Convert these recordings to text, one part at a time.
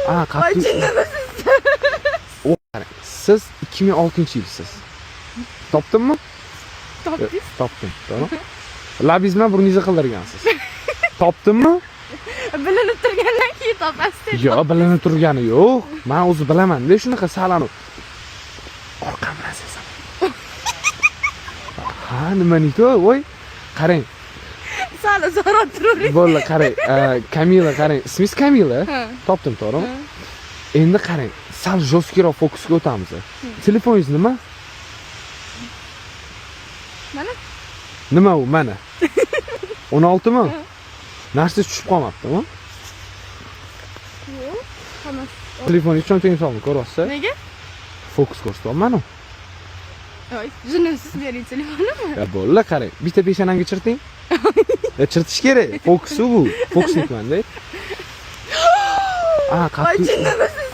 Voy jinnimisiz? O qarang. Siz 2006-yilsiz. Topdimmi? Topdingiz? Topdim, to'g'ri. Labingiz bilan burningizni qildirgansiz. Topdimmi? Bilinib turgandan keyin topasiz. Yo'q, bilinib turgani yo'q. Men o'zi bilaman-da, shunaqa salani. Orqam bilan sezam. Ha, nimaniki voy? Qarang. Sal uzoqroq turavering. Bo'ldi, qarang. Kamila, qarang. Ismingiz Kamila? Topdim, to'g'rimi? Endi qarang, sal jo'skiroq fokusga o'tamiz. Telefoningiz nima? Mana. Nima u? Mana. 16 mi? Narsa tushib qolmabdimi? Yo'q, xamas. Telefoningiz cho'ntagingiz solib ko'ryapsiz? Nega? Fokus ko'rsatyapman-ku. Voy, jinnimisiz bering telefonimni. Ya bo'ldi, qarang. Bitta peshonamga chirting. Ya chirtish kerak. Fokus bu. Fokusnikman-da. Voy, qattiq. jinnimisiz?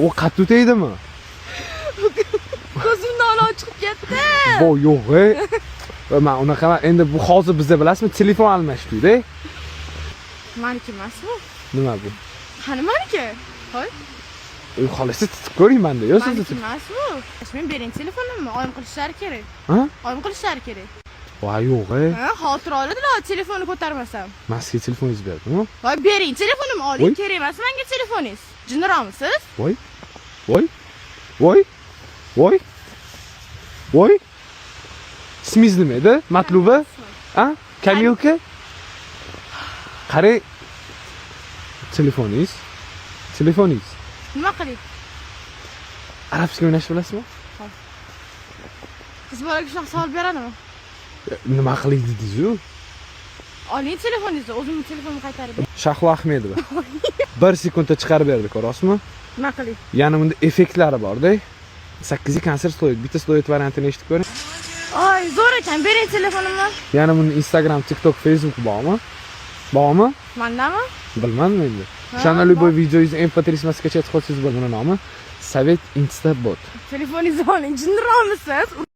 O qattiq teydimi? Ko'zimdan olov chiqib ketdi. Bo yo'q, men unaqa endi bu hozir bizda bilasizmi, telefon almashdik-da. Meniki emasmi? Nima bu? Qani meniki? Voy. Xolasi tutib ko'ringman-da, yo siz Meniki emasmi? Men bering telefonimni, oyim qilishlari kerak. Ha? Oyim qilishlari kerak. Voy yo'q, Ha, xotir oladilar, telefonni ko'tarmasam. Men sizga telefoningizni berdimmi? Voy, bering telefonimni oling, Voy. kerak emas menga telefoningiz. Jinniroqmisiz? Voy. Voy. Voy. Voy. Voy. İsmingiz nima edi? Matluba? Ha? Kamilka? Qarang. Telefoningiz. Telefoningiz. Nima qiling? Arabcha o'ynashni bilasizmi? Qiz bolaga shunaqa savol beradimi? Nima qiling dedingiz-ku? Oling telefoningizni, o'zimning telefonimni qaytarib bering. Shahlo Ahmedova. 1 sekundda chiqarib berdi, ko'rasizmi? Nima qiling? Yana bunda effektlari bor-da. 8 konsert stoyit, bitta stoyit variantini eshitib ko'ring. Oy, zo'r ekan, bering telefonimni. Yana bunda Instagram, TikTok, Facebook bormi? Bormi? Mandami? Bilmadim endi. O'shanda любой videoyingizni MP3 skачать qilsangiz bo'ladi, nomi Sovet Instabot. Telefoningizni oling, jinniroqmisiz?